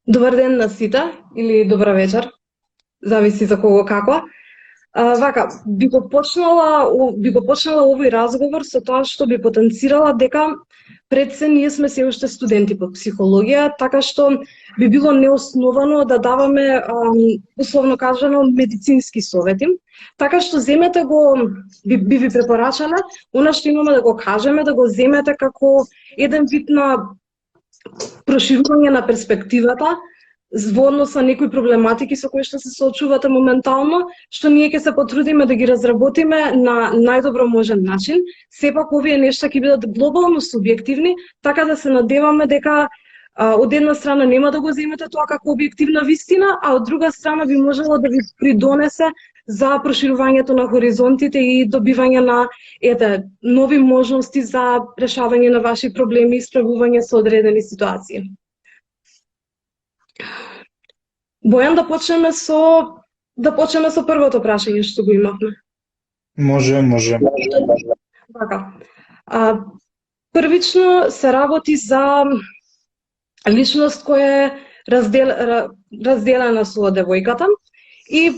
Добар ден на сите или добра вечер, зависи за кого како. Вака, би го почнала овој разговор со тоа што би потенцирала дека пред се ние сме се уште студенти по психологија, така што би било неосновано да даваме условно кажано медицински совети. Така што земете го, би ви препорачале, она што имаме да го кажеме, да го земете како еден вид на проширување на перспективата во однос на некои проблематики со кои што се соочувате моментално, што ние ќе се потрудиме да ги разработиме на најдобро можен начин. Сепак овие нешта ќе бидат глобално субјективни, така да се надеваме дека од една страна нема да го земете тоа како објективна вистина, а од друга страна би можело да ви придонесе за проширувањето на хоризонтите и добивање на нови можности за решавање на ваши проблеми и справување со одредени ситуации. Бојан, да почнеме со првото прашање што го имавме. Може. Така. Првично се работи за личност која е разделена со девојката и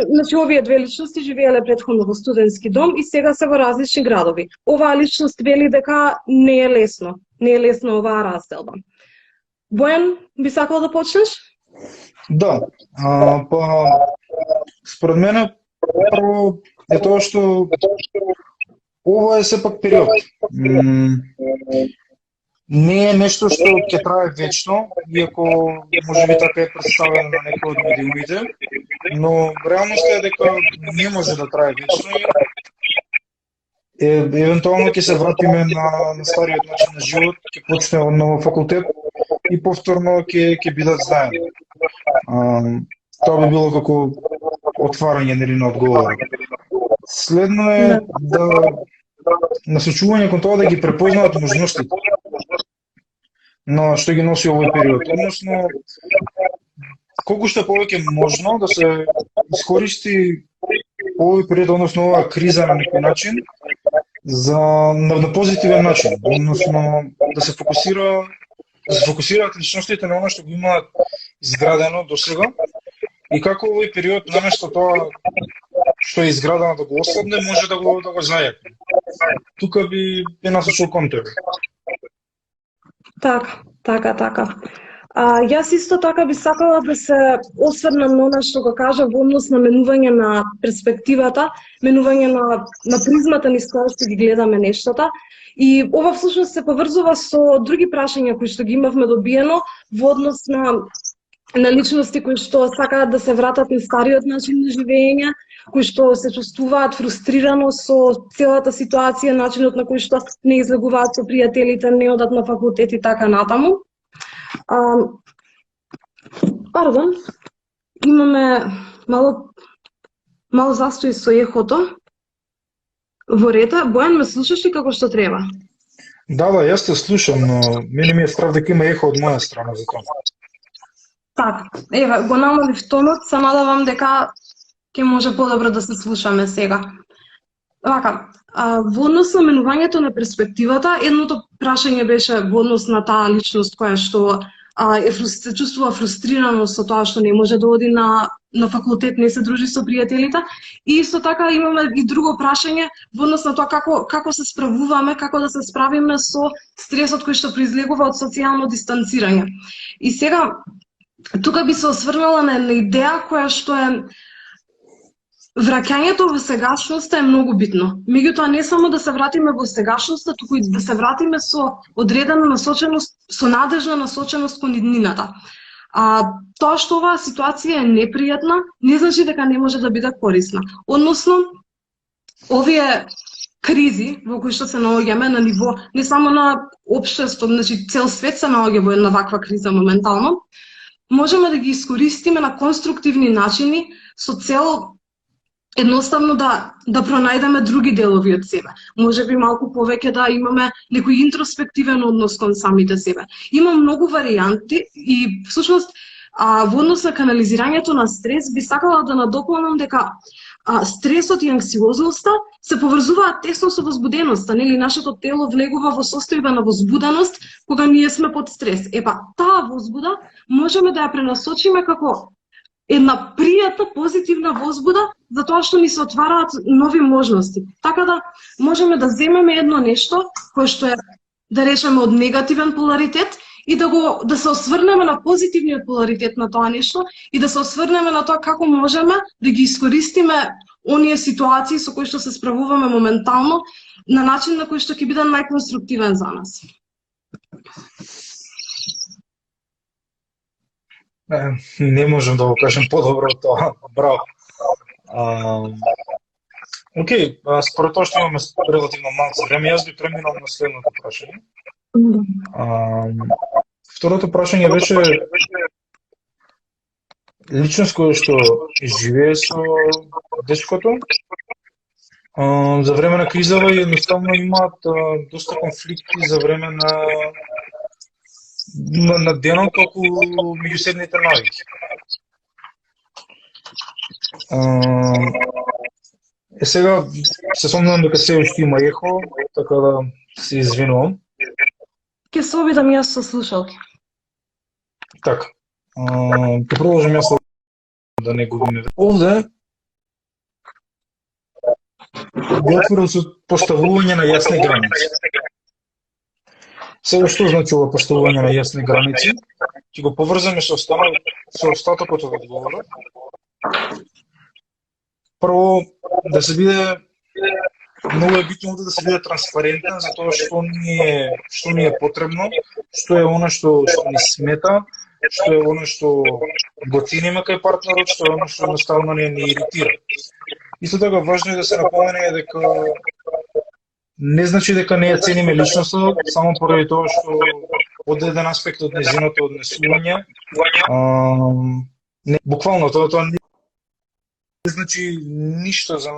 значи овие две личности живееле претходно во студентски дом и сега се во различни градови. Оваа личност вели дека не е лесно оваа разделба. Бојан, би сакал да почнеш? Да, според мене прво е тоа што ова е сепак период. Не е нешто што ќе трае вечно, иако можеби така е представено на некои од медиумите, но реалноста е дека не може да трае вечно и евентуално ќе се вратиме на стариот начин на живот, ќе почне од нов факултет и повторно ќе бидат заедно. Тоа би било како отварање на одговор. Следно е да насочување кон тоа да ги препознаат можностите на што ги носи овој период. Односно, колку што повеќе можно да се искористи овој период, односно оваа криза на некој начин, на позитивен начин, односно да се фокусираат личностите на оно што го имаат изградено до сега и како овој период наместо тоа што е изградено да го ослабне, може да го зајакне. Тука би насочил кон тебе. Така. Јас исто така би сакала да се осврнам на она што го кажа во однос на менување на перспективата, менување на призмата низ која што ги гледаме нештата. И ова всушност се поврзува со други прашања кои што ги имавме добиено во однос на личности кои што сакаат да се вратат на стариот начин на живење, кои што се чувствуваат фрустрирано со целата ситуација, начинот на кој што не излегуваат со пријателите, не одат на факултет и така натаму. Пардон, имаме мало застој со ехото во рета. Бојан, ме слушаш ли како што треба? Да, јас те слушам, но мене ми е страв дека има ехо од моја страна за тоа. Така, еве, го намалив тонот, се надевам дека ќе може подобро да се слушаме сега. Вака, во однос на менувањето на перспективата, едното прашање беше во однос на таа личност која што се чувствува фрустрирано со тоа што не може да оди на факултет, не се дружи со пријателите. И исто така имаме и друго прашање во однос на тоа како се справуваме, како да се справиме со стресот кој што произлегува од социјално дистанцирање. И сега, тука би се осврнала на една идеја која што е враќањето во сегашноста е многу битно. Меѓутоа не само да се вратиме во сегашноста, туку и да се вратиме со одредена насоченост, со надежна насоченост кон иднината. Тоа што оваа ситуација е непријатна, не значи дека не може да биде корисна. Односно, овие кризи во кои што се наоѓаме на ниво не само на општество, значи цел свет се наоѓа во една ваква криза моментално, можеме да ги искористиме на конструктивни начини со цел едноставно да пронајдеме други делови од себе. Може би малку повеќе да имаме некој интроспективен однос кон самите себе. Има многу варијанти и всушност во однос на канализирањето на стрес би сакала да надополнам дека стресот и анксиозноста се поврзуваат тесно со возбуденоста, нели нашето тело влегува во состојба на возбуденост кога ние сме под стрес. Таа возбуда можеме да ја пренасочиме како една пријатна, позитивна возбуда за тоа што ни се отвараат нови можности. Така да можеме да земеме едно нешто кое што е, да речеме, од негативен поларитет и да се осврнеме на позитивниот поларитет на тоа нешто и да се осврнеме на тоа како можеме да ги искористиме оние ситуации со кои што се справуваме моментално на начин на кој што ќе биде најконструктивен за нас. Не можам да го кажем подобро од тоа. Браво. Океј, според тоа што имаме релативно малку време, јас би преминал на следното прашање. Второто прашање беше личност која што живее со дечкото за време на кризава и едноставно имаат доста конфликти за време на денот околу меѓуседните навики. Сега се сомнувам дека се уште има ехо, така да се извинувам. Ке се обидам јас со слушалки. Така. Ке продолжам јас да не губиме. Овде го отворил со поставување на јасни граници. Сега што значи ова поставување на јасни граници? Ќе го поврзаме со остатокот од одговорот. Прво, да се биде многу е битно да се биде транспарентен за тоа што ни е потребно, што е она што ни смета, што е она што го цениме кај партнерот, што е она што едноставно не иритира. Исто така важно е да се напомене дека не значи дека не ја цениме личноста, само поради тоа што од еден аспект од нејзиното однесување, буквално тоа не значи ништо за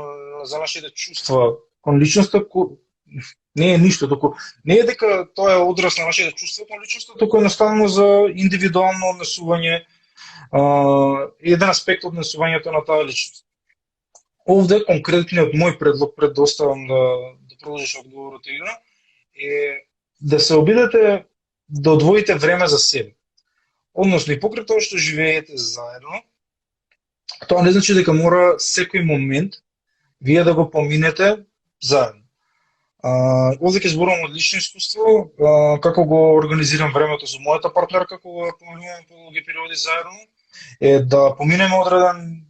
нашите чувства кон личноста, не е ништо, току не е дека тоа е одраз на нашите чувства кон личноста, току едноставно за индивидуално однесување, еден аспект од однесувањето на таа личност. Овде конкретниот мој предлог, пред да оставам да продолжиш одговорот, Илина, е да се обидете да одвоите време за себе. Односно и покрај тоа што живеете заедно, тоа не значи дека мора секој момент вие да го поминете заедно. Овде ќе зборувам од лично искуство, како го организирам времето со мојата партнерка кога поминуваме по долги периоди заедно, е да поминеме одреден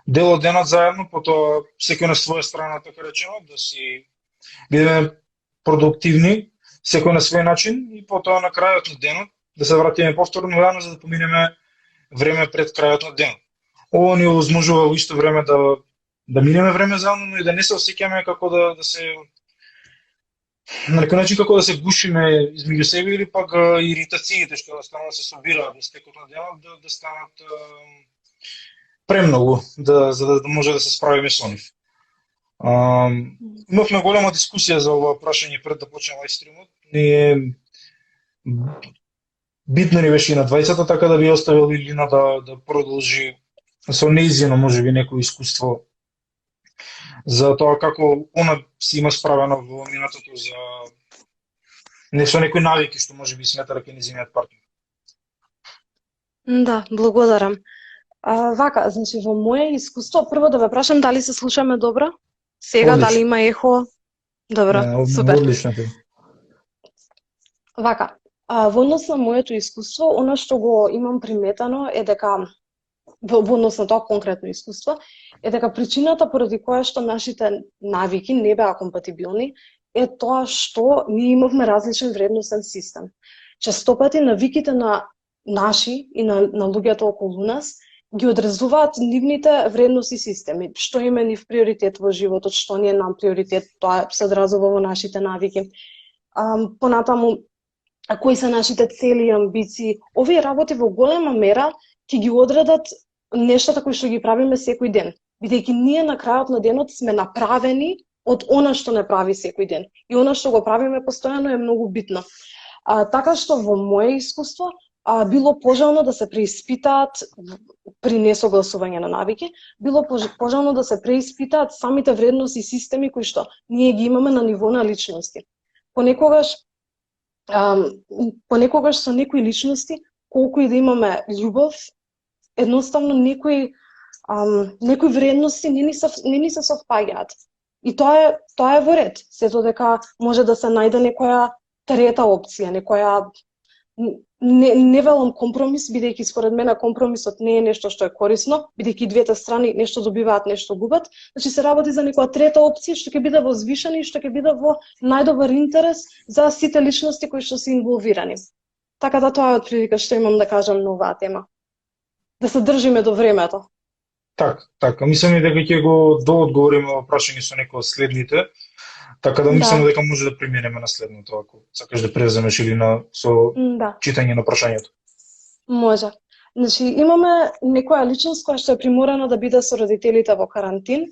дел од денот заедно, потоа секој на своја страна, така речено, да си бидеме продуктивни, секој на свој начин, и потоа на крајот на денот да се вратиме повторно заедно за да поминеме време пред крајот на денот. Ова ни овозможува во исто време да минеме време заедно, но и да не се осеќаме како да се на некој начин како да се гушиме измеѓу себе, или пак иритациите што едноставно се собираат во стекот на денот да станат премногу за да може да се справиме со нив. Имавме голема дискусија за ова прашање пред да почне лајвстримот. Битно ни беше и на двајцата, така да би оставил Илина да продолжи со нејзино можеби некој искуство за тоа како она си има справено во минатото за со некои навики што можеби смета дека нејзиниот партнер. Да, благодарам. Вака, значи во моје искуство, прво да ве прашам дали се слушаме добро? Сега одлично. Дали има ехо? Добро, супер. Одлично. Вака, во однос на моето искуство, она што го имам приметено е дека во однос на тоа конкретно искуство, е дека причината поради која што нашите навики не беа компатибилни е тоа што ние имавме различен вредносен систем. Честопати навиките на наши и на луѓето околу нас ги одразуваат нивните вредности системи, што им е нив приоритет во животот, што ни е нам приоритет, тоа се одразува во нашите навики. Понатаму, кои се нашите цели и амбиции, овие работи во голема мера ќе ги одредат нештата кои што ги правиме секој ден, бидејќи ние на крајот на денот сме направени од она што не прави секој ден. И она што го правиме постојано е многу битно. Така што во моје искуство, било пожелно да се преиспитаат при несогласување на навики, било пожелно да се преиспитаат самите вредности и системи кои што ние ги имаме на ниво на личности. Понекогаш со некои личности, колку и да имаме љубов, едноставно некои вредности не ни се совпаѓаат. И тоа е во ред, сето дека може да се најде некоја трета опција, некоја не велам компромис, бидејќи според мене компромисот не е нешто што е корисно, бидејќи двете страни нешто добиваат, нешто губат. Значи се работи за некоја трета опција што ќе биде возвишена и што ќе биде во најдобар интерес за сите личности кои што се инволвирани. Така да тоа е отприлика што имам да кажам на оваа тема. Да се држиме до времето. Така, мислам и дека ќе го доодговориме во прашање со некои од следните. Така да мислам дека може да преминеме на следното, ако сакаш да преземеш или со читање на прашањето. Може. Значи, имаме некоја личност која што е приморана да биде со родителите во карантин,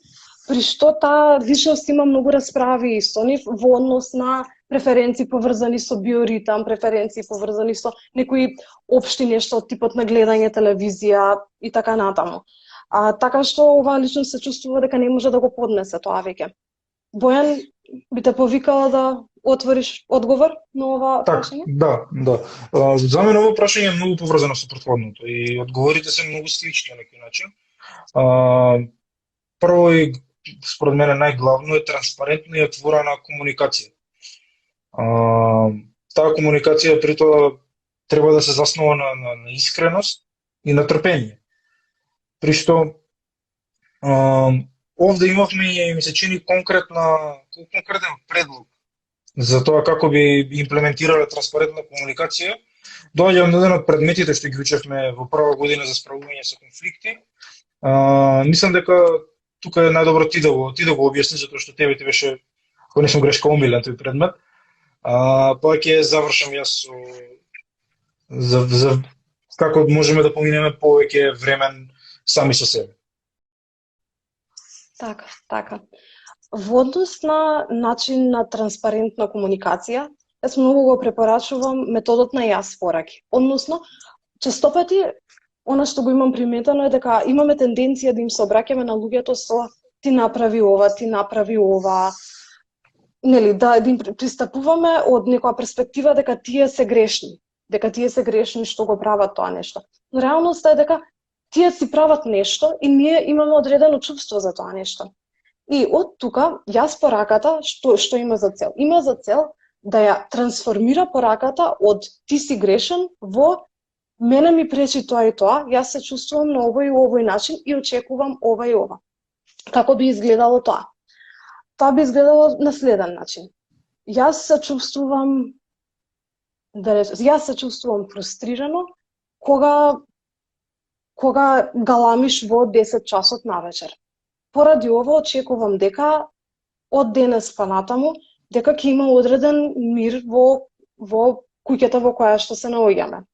при што таа личност има многу расправи со нив во однос на преференции поврзани со биоритам, преференции поврзани со некои општи нешто од типот на гледање телевизија и така натаму. Така што оваа личност се чувствува дека не може да го поднесе тоа веќе. Бојан, би те повикала да отвориш одговор на ова прашање? Да. За мене ова прашање е многу поврзано со претходното и одговорите се многу слични на некој начин. Прво и според мене најглавно е транспарентна и отворена комуникација. Таа комуникација при тоа треба да се заснова на искреност и на трпение. При што овде имавме и ми се чини конкретен предлог за тоа како би имплементирале транспарентна комуникација. Доаѓам на еден од предметите што ги учевме во прва година за справување со конфликти. Мислам дека тука е најдобро ти да го објасниш, затоа што тебе ти беше, ако не сум грешка, омилен тој предмет. Па ќе завршам јас за како можеме да поминеме повеќе време сами со себе. Така. Во однос на начин на транспарентна комуникација, јас многу го препорачувам методот на јас пораки. Односно, честопати, она што го имам приметено е дека имаме тенденција да им се обраќаме на луѓето со ти направи ова, нели, да им пристапуваме од некоја перспектива дека тие се грешни што го прават тоа нешто. Но реалноста е дека тие си прават нешто и ние имаме одредено чувство за тоа нешто. И од тука јас пораката што има за цел? Има за цел да ја трансформира пораката од ти си грешен во мене ми пречи тоа и тоа, јас се чувствувам на овој и овој начин и очекувам ова и ова. Како би изгледало тоа? Тоа би изгледало на следен начин. Јас се чувствувам фрустрирано кога галамиш во 10 часот навечер. Поради ова очекувам дека од денес па натаму дека ќе има одреден мир во куќата во која што се наоѓаме.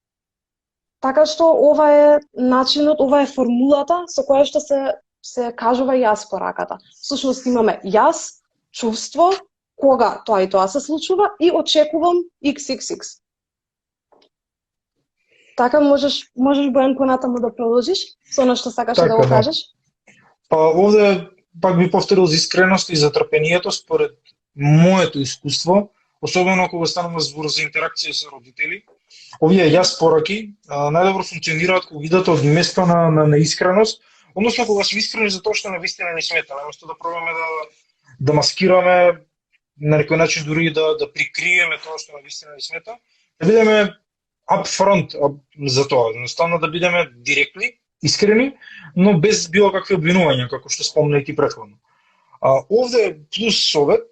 Така што ова е начинот, ова е формулата со која што се кажува јас пораката. Всушност имаме јас, чувство, кога тоа и тоа се случува и очекувам XXX. Така можеш Бојан понатаму да продолжиш со она што сакаш да го кажеш? Па овде пак би повторил за искреност и за трпението според моето искуство, особено кога станува збор за интеракција со родители. Овие јас пораки најдобро функционираат кога идат од место на искреност, односно кога сме искрени за тоа што навистина ни смета, наместо да пробаме да маскираме на некој начин, дури да прикриеме тоа што навистина ни смета, да бидеме upfront за тоа, едноставно да бидеме директни, искрени, но без било какви обвинувања, како што спомна и ти претходно. Овде плюс совет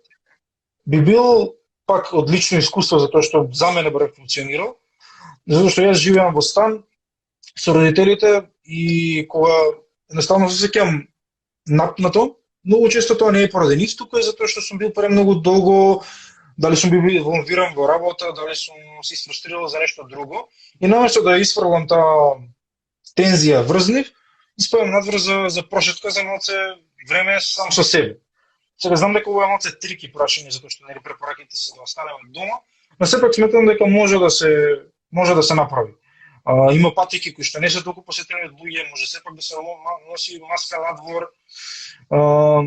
би бил пак одлично искуство, затоа што за мене барем функционирал, затоа што јас живеам во стан со родителите и кога едноставно се сеќам напнато, многу често тоа не е поради нив, туку е затоа што сум бил премногу долго, дали сум бил инволвиран во работа, дали сум се фрустрирал за нешто друго, и наместо да исфрлам таа тензија врз нив, испајам надвор за прошетка за малце време сам со себе. Сега знам дека ова е малце трики прашање, затоа што нели препораките се да останеме дома, но сепак сметам дека може да се направи. Има патеки кои што не се толку посетени од луѓе, може сепак да се носи маска надвор. А,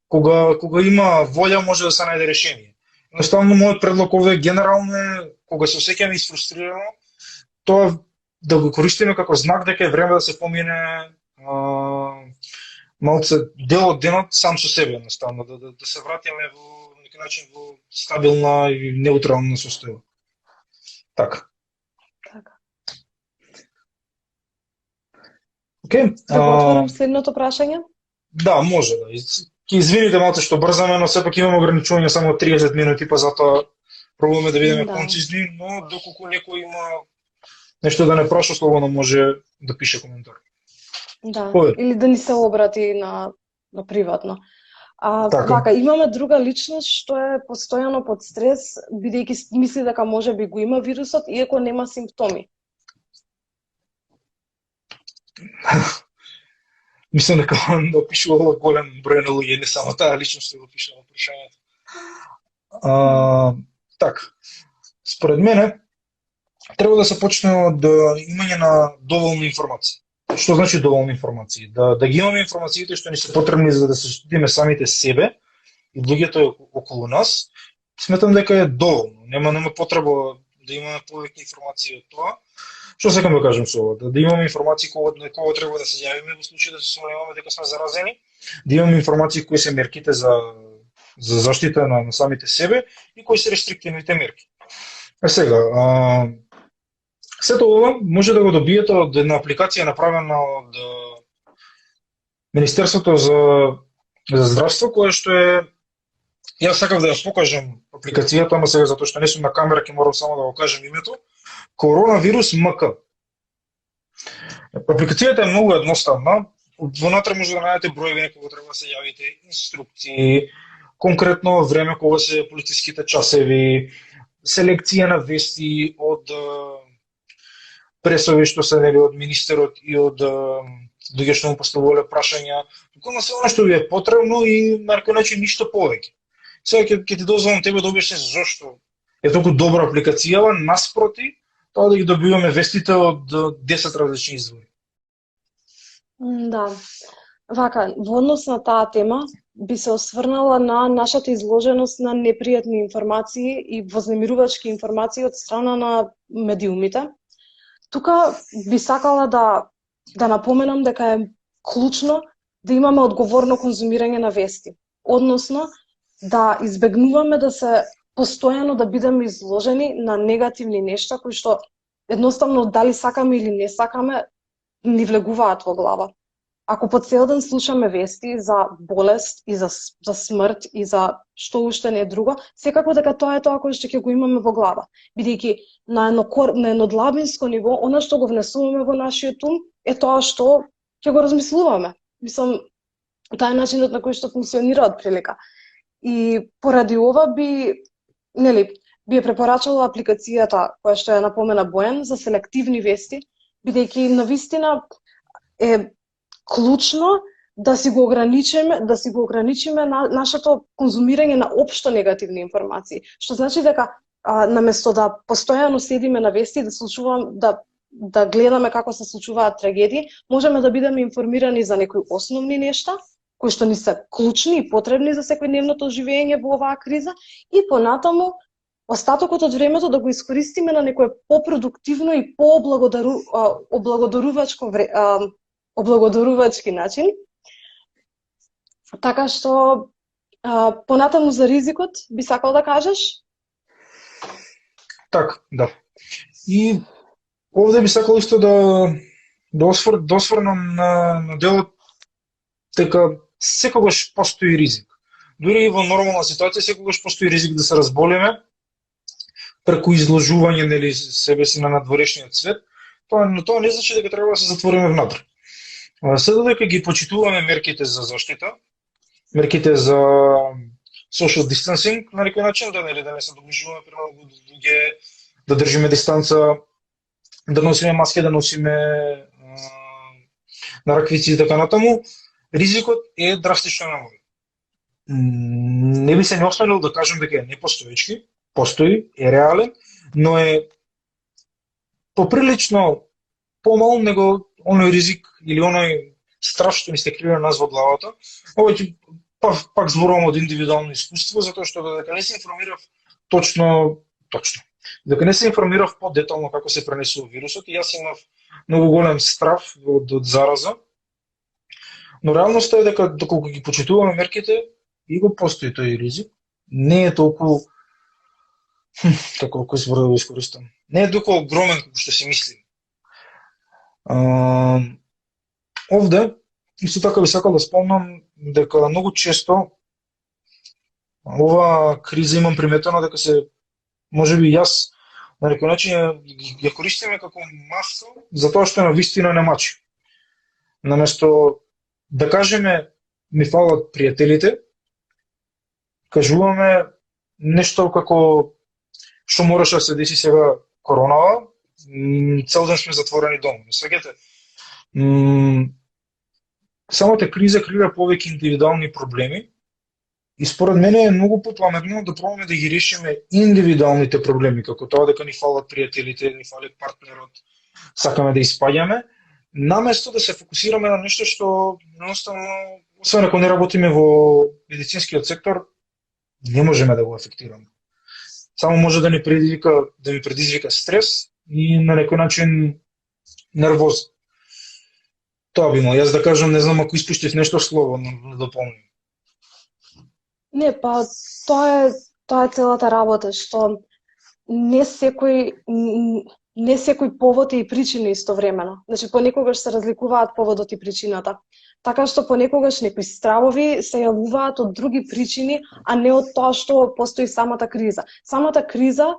кога има волја може да се најде решение. Едноставно мојот предлог овде генерално е кога се осеќаме изфрустрирано, тоа да го користиме како знак дека е време да се помине малце дел од денот сам со себе, едноставно да се вратиме во некој начин во стабилна и неутрална состојба. Така. Океј. Да го отворам следното прашање? Да, може да. Ќе извините малце што брзаме, но сепак имаме ограничување само 30 минути, па затоа пробуваме да бидеме концизни, но доколку некој има нешто да не праша, слободно може да пише коментар. Да, или да ни се обрати на приватно. Вака, имаме друга личност што е постојано под стрес, бидејќи мисли дека можеби го има вирусот, иако нема симптоми. Мислам дека он опишува голем број на луѓе, не само таа личност што го пишува прашањето. Така, според мене, треба да се почне од имање на доволно информација. Што значи доволно информации? Да ги имаме информациите што ни се потребни за да се заштитиме самите себе и луѓето околу нас. Сметам дека е доволно. Нема потреба да имаме повеќе информации од тоа. Што сакам да кажам со ова? Да имаме информации на кого треба да се јавиме во случај да се сомневаме дека сме заразени, да имаме информации кои се мерките за заштита на самите себе и кои се рестриктивните мерки. Сега, сето ова може да го добиете од една апликација направена од Министерството за здравство, кое што е... Јас сакав да ја покажам апликацијата, ама сега затоа што не сум на камера, ќе морам само да го кажам името. Коронавирус МК. Апликацијата е многу едноставна. Вонатре може да најдете броеви кога треба да се јавите, инструкции, конкретно време кога се полициските часеви, селекција на вести од пресови што се нели од министерот и од луѓе што му поставувале прашања. Буквално се она што ви е потребно и на некој начин ништо повеќе. Сега ќе ти дозволам тебе да објасниш зошто е толку добра апликацијава наспроти тоа да ги добиваме вестите од 10 различни извори. Да. Вака, во однос на таа тема би се осврнала на нашата изложеност на непријатни информации и вознемирувачки информации од страна на медиумите. Тука би сакала да напоменам дека е клучно да имаме одговорно конзумирање на вести. Односно, да избегнуваме да се постојано да бидеме изложени на негативни нешта кои што едноставно дали сакаме или не сакаме ни влегуваат во глава. Ако по цел ден слушаме вести за болест и за смрт и за што уште не е друго, секако дека тоа е тоа кое што ќе го имаме во глава. Бидејќи на едно длабинско ниво, она што го внесуваме во нашиот ум е тоа што ќе го размислуваме. Мислам, тоа е начинот на кој што функционира од прилика. И поради ова би ја препорачала апликацијата која што ја напомена Бојан за селективни вести, бидејќи навистина е клучно да си го ограничиме нашето конзумирање на општо негативни информации. Што значи дека наместо да постојано седиме на вести да гледаме како се случуваат трагедии, можеме да бидеме информирани за некои основни нешта кои што ни се клучни и потребни за секојдневното живење во оваа криза и понатаму остатокот од времето да го искористиме на некое попродуктивно и облагодорувачки начин. Така што понатаму за ризикот би сакал да кажеш? Така, да. И овде би сакал исто да осврнам на делот дека секогаш постои ризик. Дури и во нормална ситуација секогаш постои ризик да се разболеме преку изложување нели себе си на надворешниот свет. Тоа не значи дека треба да се затвориме внатре. Се додека ги почитуваме мерките за заштита, мерките за social distancing на некој начин, да не се доближуваме премногу до луѓе, да држиме дистанца, да носиме маски, да носиме на раквици и така натаму, ризикот е драстично намален. Не би се не осмелил да кажам дека е непостоечки, постои, е реален, но е поприлично помал него оној ризик или оној страх што ни се крие нас во главата. Ова ќе пак зборувам од индивидуално искуство, затоа што додека не се информирав точно. Додека не се информирав подетално како се пренесува вирусот, и јас имав многу голем страв од зараза. Но реалноста е дека доколку ги почитуваме мерките, и го постои тој ризик, не е толку како кој збор да го искористам. Не е толку огромен како што си мисли. Овде исто така би сакал да спомнам дека многу често ова криза имам приметено дека се можеби јас на некој начин ја користиме како маска за тоа што на вистина не мачи. Наместо да кажеме ми фалат пријателите, кажуваме нешто како што мораше да се деси сега коронава, цел ден сме затворени дома. Свеќате, самата криза креира повеќе индивидуални проблеми и според мене е многу попламенно да пробаме да ги решиме индивидуалните проблеми, како тоа дека ни фалат пријателите, ни фали партнерот, сакаме да испаѓаме, наместо да се фокусираме на нешто што едноставно, освен ако не работиме во медицинскиот сектор, не можеме да го ефектираме. Само може да ми предизвика стрес и на некој начин нервоз. Тоа би имал. Јас да кажам, не знам ако испуштив нешто слободно да дополним. Не, па тоа е целата работа, што не секој повод е и причина истовремено. Значи понекогаш се разликуваат поводот и причината. Така што понекогаш некои стравови се јавуваат од други причини, а не од тоа што постои самата криза. Самата криза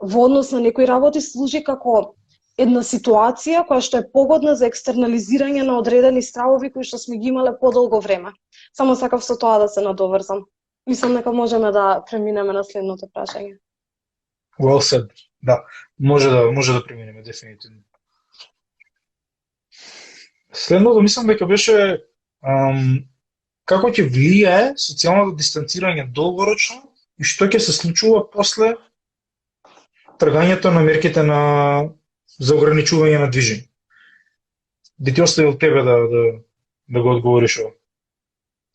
во однос на некои работи служи како една ситуација која што е погодна за екстернализирање на одредени стравови кои што сме ги имале подолго време. Само сакав со тоа да се надоврзам. Мислам дека можеме да преминеме на следното прашање. Well said. Да, може да преминеме дефинитивно. Следното мислам дека беше како ќе влијае социјалното дистанцирање долгорочно и што ќе се случува после тргањето на мерките за ограничување на движење. Би ти оставил тебе да го одговориш ова.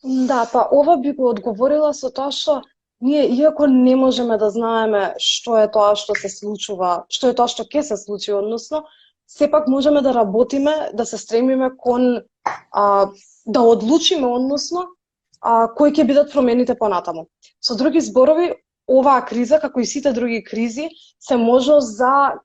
Да, па ова би го одговорила со тоа што ние, иако не можеме да знаеме што е тоа што се случува, што е тоа што ќе се случи, односно, сепак можеме да работиме, да се стремиме кон да одлучиме, односно, кои ќе бидат промените понатаму. Со други зборови, оваа криза, како и сите други кризи, се можност за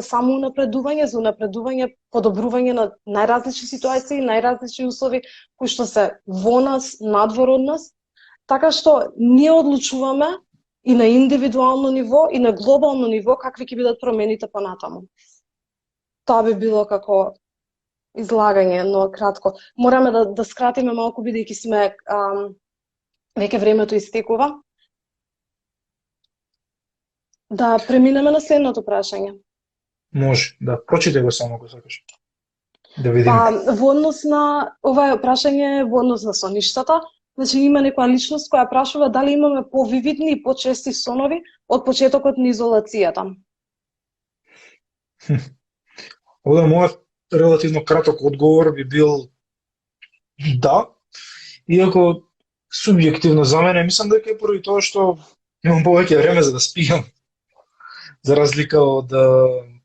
самоунапредување, за унапредување, подобрување на најразлични ситуации, најразлични услови кои што се во нас, надвор од нас. Така што ние одлучуваме и на индивидуално ниво и на глобално ниво какви ќе бидат промените понатаму. Тоа би било како излагање, но кратко. Мораме да скратиме малку бидејќи сме веќе времето истекува. Да преминеме на следното прашање. Може, да. Прочитај го само ако сакаш. Да видиме. Во однос на ова прашање во однос на соништата, значи има некоја личност која прашува дали имаме повивидни и почести сонови од почетокот на изолацијата. Овде мојот релативно краток одговор би бил да, иако субјективно за мене мислам дека е поради тоа што имам повеќе време за да спијам, за разлика од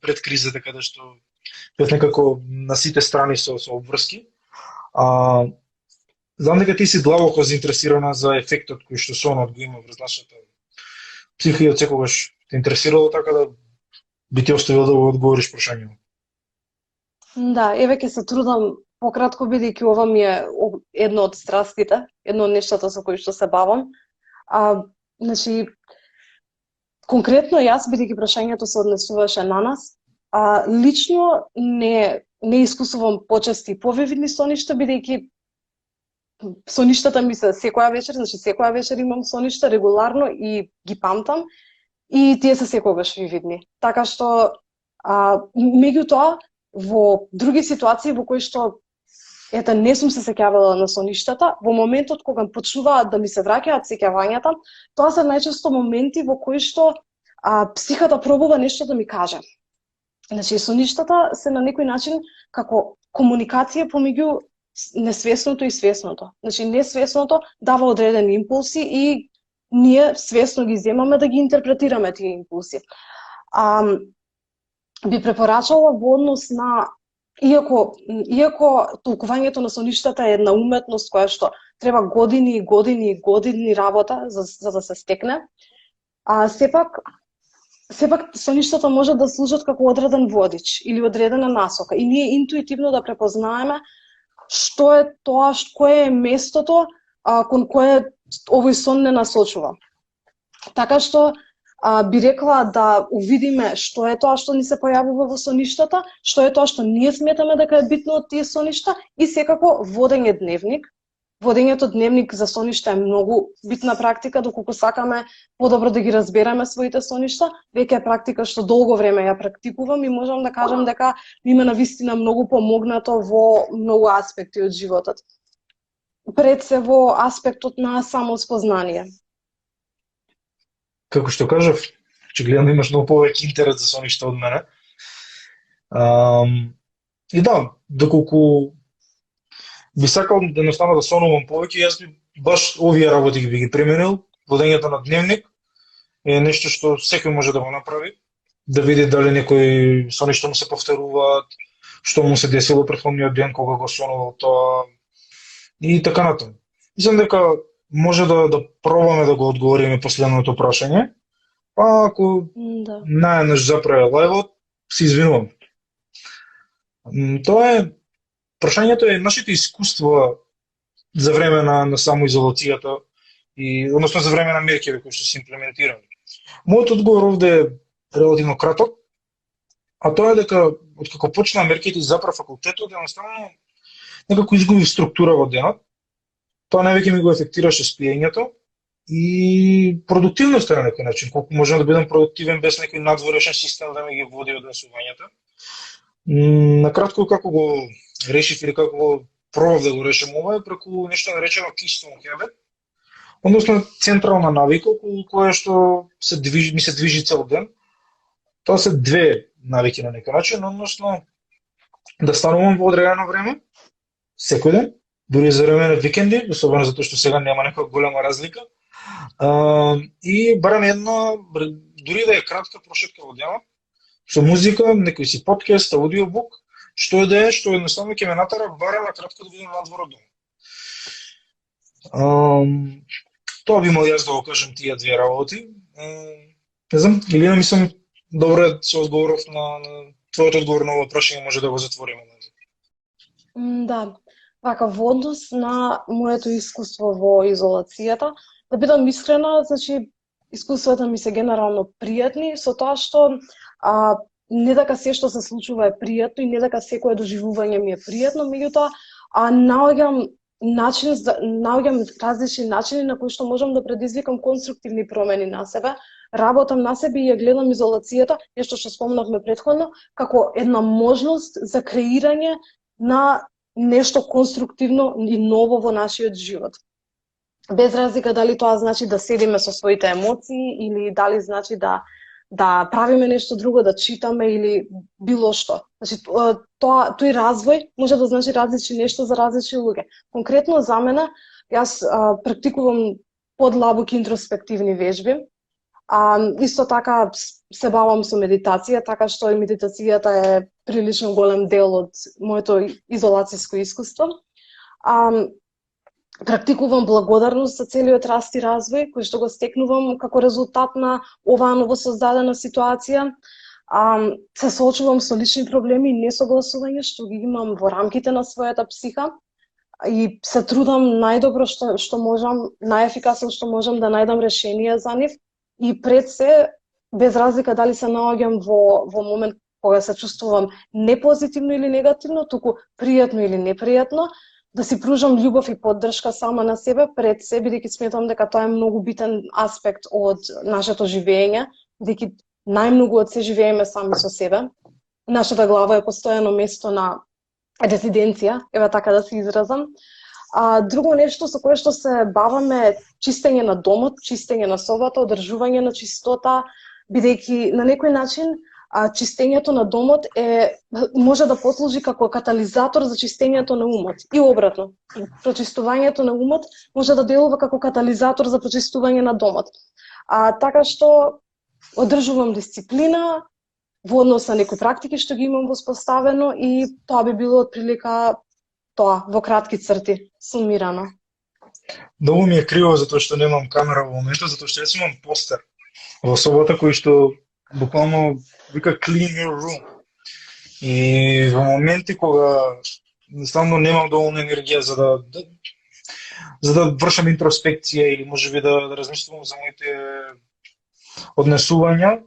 пред кризата каде што бев некако на сите страни со обврски. Знам дека ти си длабоко заинтересирана за ефектот кој што сонот го има врз нашата психија, од секогаш те интересирало, така да би ти оставил да го одговориш прашањето. Да, еве ќе се трудам пократко бидејќи ова ми е едно од страстите, едно од нештата со кои што се бавам. Значи конкретно јас бидејќи прашањето се однесуваше на нас, лично не искусувам почести повивидни соништа бидејќи соништата ми се секоја вечер, значи секоја вечер имам соништа регуларно и ги памтам и тие се секогаш вивидни. Така што меѓутоа во други ситуации во кои што не сум се сеќавала на соништата, во моментот кога почнуваат да ми се враќаат сеќавањата, тоа се најчесто моменти во кои што психата пробува нешто да ми каже. Значи, соништата се на некој начин како комуникација помеѓу несвесното и свесното. Значи, несвесното дава одредени импулси и ние свесно ги земаме да ги интерпретираме тие импулси. Би препорачала во однос на иако толкувањето на соништата е една уметност која што треба години и години и години работа за да се стекне, сепак соништата може да служат како одреден водич или одредена насока и ние интуитивно да препознаеме што е тоа, кое е местото кон кое овој сон не насочува. Така што би рекла да увидиме што е тоа што ни се појавува во соништата, што е тоа што ние сметаме дека е битно од тие соништа и секако водење дневник. Водењето дневник за соништа е многу битна практика, доколку сакаме подобро да ги разбереме своите соништа. Веќе е практика што долго време ја практикувам и можам да кажам дека ми ме навистина многу помогнато во многу аспекти од животот. Пред се во аспектот на самоспознание. Како што кажав, очигледно имаш многу повеќе интерес за соништа од мене. И да, доколку би сакал да едноставно да сонувам повеќе, јас би баш овие работи би ги применил. Водењето на дневник е нешто што секој може да го направи, да види дали некои соништа му се повторуваат, што му се десило претходниот ден кога го сонувал тоа и така натаму. Мислам дека може да пробаме да го одговориме последното прашање. Па ако најнаш запрае лајвот, се извинувам. Тоа е прашањето е нашите искуства за време на самоизолацијата и односно за време на мерките кои што се имплементирани. Мојот одговор овде е релативно краток, а тоа е дека откако почна мерките и запра факултетот, едноставно некако изгубив структура во денот. Тоа највеќе ми го ефектираше спиењето и продуктивноста на некој начин, колку можам да бидам продуктивен без некој надворешен систем да ми ги води однесувањата. Накратко како го решив или како го пробав да го решам ова е преку нешто наречено keystone habit, односно централна навика околу која што ми се движи цел ден. Тоа се две навики на некој начин, односно да станувам во одредено време, секој ден, дури за време на викенди, особено затоа што сега нема некоја голема разлика. И барам една, дури да е кратка прошетка во денот, со музика, некој си подкаст, аудиобук, што е што едноставно ќе ме натера барем кратко да бидам надвор од дома. Тоа би мал јас да го кажам тие две работи. Не знам, Илина, мислам, добро се одговоров на твојот одговор на ова прашање, може да го затвориме. Да. Вака, во однос на моето искуство во изолацијата, да бидам искрена, значи, искуствата ми се генерално пријатни, со тоа што не дека се што се случува е пријатно и не дека секое доживување ми е пријатно, меѓутоа наоѓам различни начини на кои што можам да предизвикам конструктивни промени на себе, работам на себе и ја гледам изолацијата, нешто што спомнавме претходно, како една можност за креирање на нешто конструктивно и ново во нашиот живот. Без разлика дали тоа значи да седиме со своите емоции или дали значи да правиме нешто друго, да читаме или било што. Значи, тој развој може да значи различни нешто за различни луѓе. Конкретно за мене, јас практикувам подлабоки интроспективни вежби. Исто така се бавам со медитација, така што и медитацијата е прилично голем дел од моето изолацијско искуство. Практикувам благодарност за целиот раст и развој, кој што го стекнувам како резултат на оваа новосоздадена ситуација. Се соочувам со лични проблеми и несогласување што ги имам во рамките на својата психа и се трудам најдобро што можам, најефикасно што можам да најдам решение за нив и пред се, без разлика дали се наоѓам во момент кога се чувствувам непозитивно или негативно, туку пријатно или непријатно, да си пружам љубов и поддршка сама на себе пред се, бидејќи сметам дека тоа е многу битен аспект од нашето живење, бидејќи најмногу од се живееме сами со себе. Нашата глава е постојано место на резиденција, еве така да се изразам. Друго нешто со кое што се баваме чистење на домот, чистење на собата, одржување на чистота, бидејќи на некој начин А чистењето на домот може да послужи како катализатор за чистењето на умот. И обратно, прочистувањето на умот може да делува како катализатор за прочистување на домот. Така што одржувам дисциплина во однос на некои практики што ги имам воспоставено и тоа би било отприлика тоа во кратки црти, сумирано. Многу ми е криво затоа што немам камера во моментот, затоа што јас имам постер во собота кој што буквално вика clean your room. И во моменти кога jednostavно немам доволно енергија за да вршам интроспекција или можеби да размислувам за моите однесувања,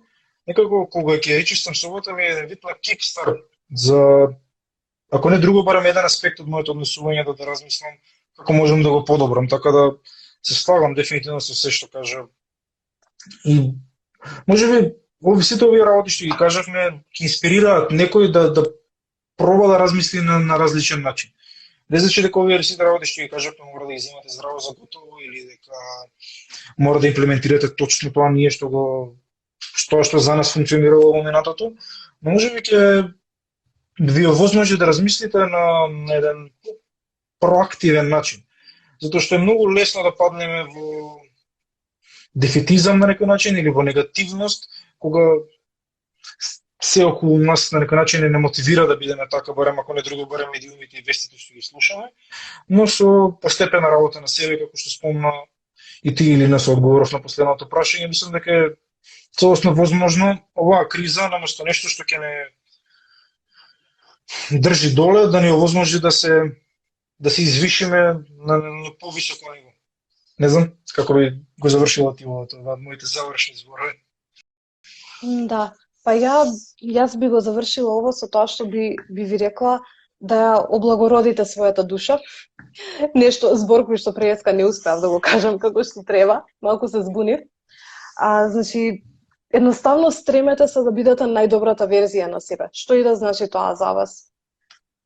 некако кога ќе речистам собота ми е вид на кикстарт за, ако не друго, барем еден аспект од моето однесување да размислам како можам да го подобрам, така да се слагам дефинитивно со се што кажа. И можеби сите овие работи што ги кажавме ќе инспирираат некој да проба да размисли на различен начин. Не значи дека овие сите работи што ги кажавме мора да ги земате здраво за готово или дека мора да имплементирате точно тоа ние што за нас функционирало во минатото, но можеби ќе ви овозможи да размислите на еден проактивен начин. Затоа што е многу лесно да паднеме во дефетизам на некој начин или во негативност, кога се околу нас на некој начин не мотивира да бидеме така, барем ако не друго, барем медиумите и вестите што ги слушаме, но со постепена работа на себе, како што спомна и ти или не со одговоров на последното прашање, мислам дека е целосно возможно оваа криза наместо нешто што ќе не држи доле, да ни овозможи да се извишиме на повисоко ниво. Не знам како би го завршила ти тоа, моите завршни зборови. Да, па јас би го завршила ово со тоа што би ви рекла да ја облагородите својата душа. Нешто збор кој што преска не успеав да го кажам како што треба, малку се збунив. Значи едноставно стремете се да бидете најдобрата верзија на себе. Што и да значи тоа за вас.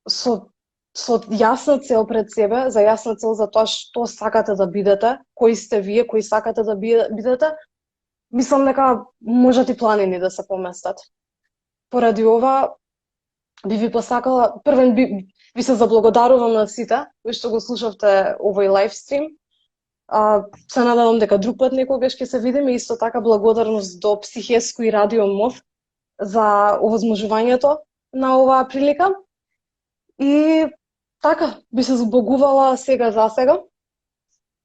Со јасна цел пред себе, за јасна цел за тоа што сакате да бидете, кои сте вие, кои сакате да бидете, мислам дека можат и планини да се поместат. Поради ова, би ви посакала, првен ви се заблагодарувам на сите кои што го слушавте овој лайвстрим. Се надевам дека друг пат некогаш ќе се видиме, исто така благодарност до Психеско и Радио МОВ за овозможувањето на оваа прилика. И така, би се збогувала сега за сега.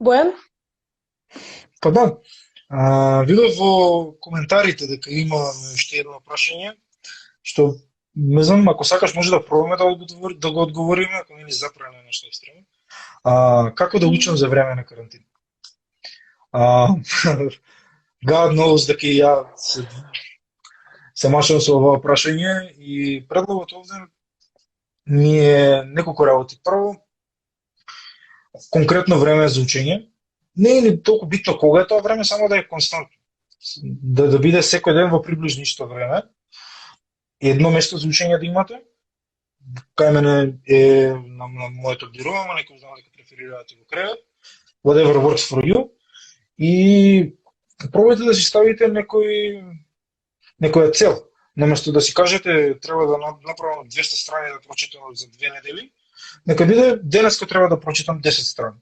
Бојан? Па да, видов во коментарите дека има уште едно прашање, што, не знам, ако сакаш може да пробаме да го одговориме, ако не ни запране нешто екстремно. Како да учам за време на карантина? God knows дека ја се машам со ова прашање и предлогот овде ми е неколку работи. Прво, конкретно време за учење. Не е ли толку битно кога е тоа време, само да е константно. Да биде секој ден во приближно исто време. Едно место за учење да имате. Кај мене е на моето биро, ама некој знам дека преферираате во кревет. Whatever works for you. И пробајте да си ставите некоја цел. Наместо да си кажете треба да направам 200 страни да прочитам за 2 недели, нека биде денеска треба да прочитам 10 страни.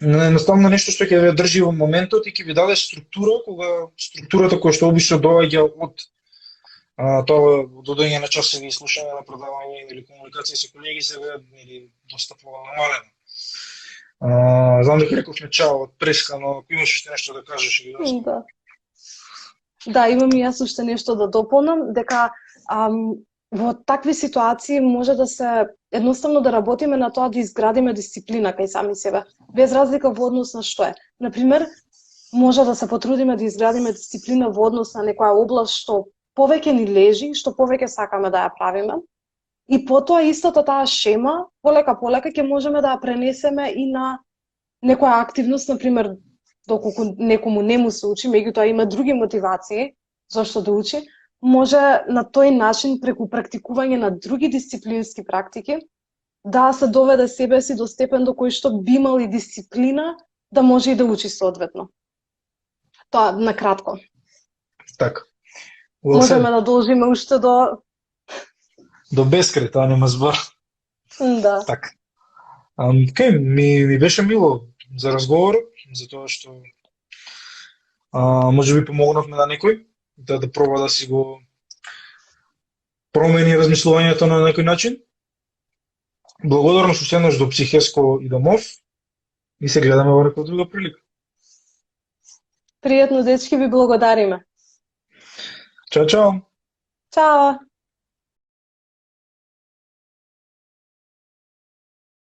Едноставно нешто што ќе ве држи во моментот и ќе ви даде структура, кога структурата која што обично доаѓа од тоа додење на часови и слушање на предавање или комуникација со колеги се или доста понамалена. Знам дека рековме чао од преска, но ако имаш уште нешто да кажеш или да. Да, имам и јас уште нешто да дополнам, дека во такви ситуации може да се едноставно да работиме на тоа да изградиме дисциплина кај сами себе, без разлика во однос на што е. Например, може да се потрудиме да изградиме дисциплина во однос на некоја област што повеќе ни лежи, што повеќе сакаме да ја правиме. И потоа истата таа шема, полека ќе можеме да ја пренесеме и на некоја активност, например, доколку некому не му се учи, меѓутоа има други мотивации зашто да учи, може на тој начин преку практикување на други дисциплински практики да се доведе себе си до степен до кој што би имал и дисциплина да може и да учи соодветно. Тоа накратко. Така. Well Можеме said. да должиме уште До безкрај, тоа нема збор. да. Така. Кај, ми беше мило за разговор, за тоа што може би помогнавме на некој да проба да си го промени размислувањето на некој начин. Благодарност уште еднаш до Психеско и домов и се гледаме во некоја друга прилика. Пријатно, дечки, ви благодариме. Чао, чао! Чао!